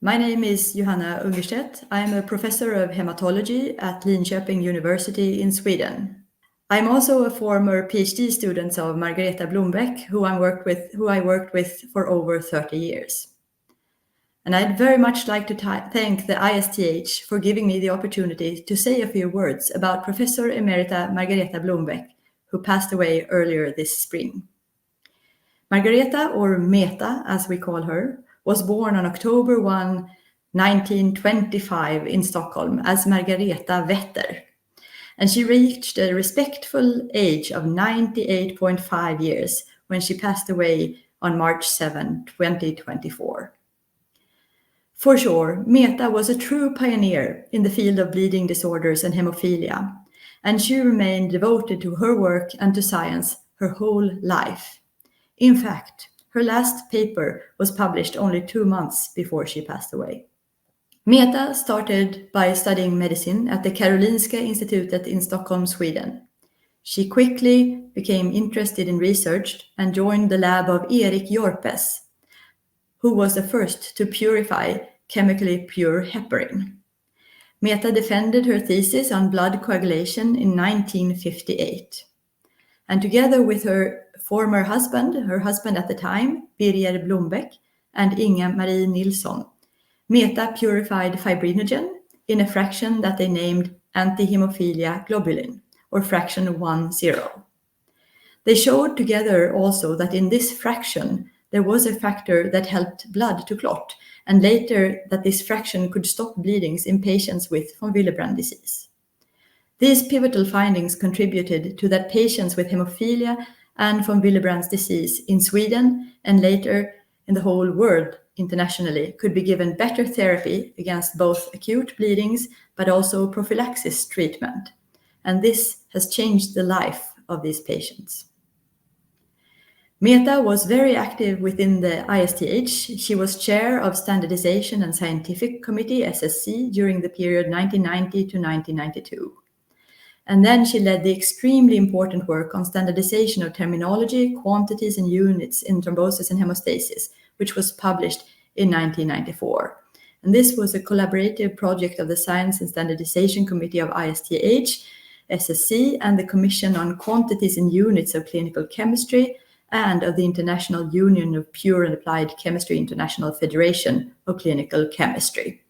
My name is Johanna Ungerstedt. I am a professor of hematology at Linköping University in Sweden. I'm also a former PhD student of Margareta Blombäck, who I worked with for over 30 years. And I'd very much like to thank the ISTH for giving me the opportunity to say a few words about Professor Emerita Margareta Blombäck, who passed away earlier this spring. Margareta, or Meta as we call her, was born on October 1, 1925 in Stockholm as Margareta Vetter. And she reached a respectful age of 98.5 years when she passed away on March 7, 2024. For sure, Meta was a true pioneer in the field of bleeding disorders and hemophilia, and she remained devoted to her work and to science her whole life. In fact, her last paper was published only 2 months before she passed away. Meta started by studying medicine at the Karolinska Institutet in Stockholm, Sweden. She quickly became interested in research and joined the lab of Erik Jorpes, who was the first to purify chemically pure heparin. Meta defended her thesis on blood coagulation in 1958. And together with her former husband, her husband at the time, Birger Blombäck, and Inga Marie Nilsson, Meta purified fibrinogen in a fraction that they named antihemophilia globulin, or fraction 10. They showed together also that in this fraction there was a factor that helped blood to clot, and later that this fraction could stop bleedings in patients with von Willebrand disease. These pivotal findings contributed to that patients with hemophilia and von Willebrand's disease in Sweden and later in the whole world internationally could be given better therapy against both acute bleedings but also prophylaxis treatment. And this has changed the life of these patients. Meta was very active within the ISTH. She was chair of Standardization and Scientific Committee, SSC, during the period 1990 to 1992. And then she led the extremely important work on standardization of terminology, quantities, and units in thrombosis and hemostasis, which was published in 1994. And this was a collaborative project of the Science and Standardization Committee of ISTH, SSC, and the Commission on Quantities and Units of Clinical Chemistry, and of the International Union of Pure and Applied Chemistry International Federation of Clinical Chemistry.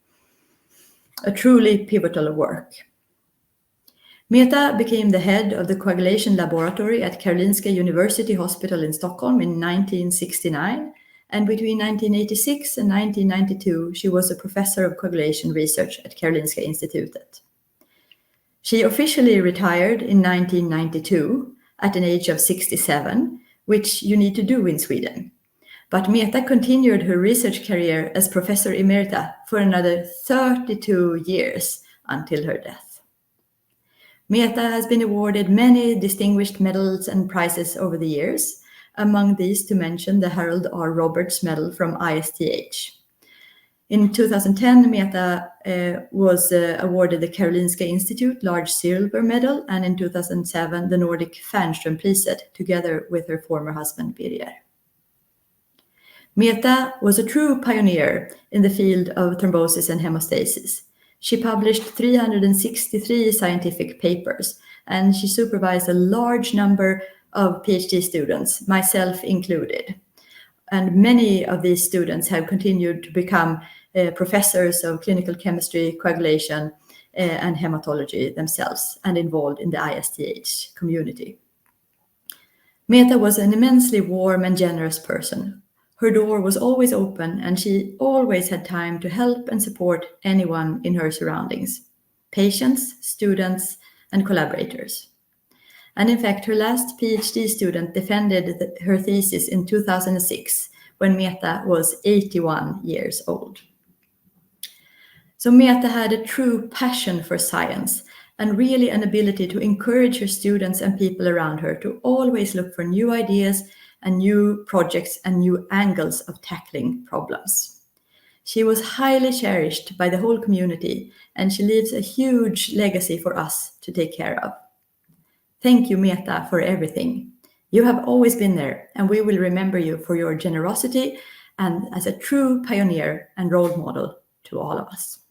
A truly pivotal work. Meta became the head of the coagulation laboratory at Karolinska University Hospital in Stockholm in 1969, and between 1986 and 1992 she was a professor of coagulation research at Karolinska Institutet. She officially retired in 1992 at an age of 67, which you need to do in Sweden. But Meta continued her research career as Professor Emerita for another 32 years until her death. Meta has been awarded many distinguished medals and prizes over the years, among these to mention the Harold R. Roberts Medal from ISTH. In 2010, Meta was awarded the Karolinska Institute Large Silver Medal, and in 2007, the Nordic Fernström Priset, together with her former husband, Birger. Meta was a true pioneer in the field of thrombosis and hemostasis. She published 363 scientific papers, and she supervised a large number of PhD students, myself included. And many of these students have continued to become professors of clinical chemistry, coagulation, and hematology themselves, and involved in the ISTH community. Meta was an immensely warm and generous person. Her door was always open, and she always had time to help and support anyone in her surroundings, patients, students, and collaborators. And in fact, her last PhD student defended her thesis in 2006, when Meta was 81 years old. So Meta had a true passion for science and really an ability to encourage her students and people around her to always look for new ideas and new projects and new angles of tackling problems. She was highly cherished by the whole community, and she leaves a huge legacy for us to take care of. Thank you, Meta, for everything. You have always been there, and we will remember you for your generosity and as a true pioneer and role model to all of us.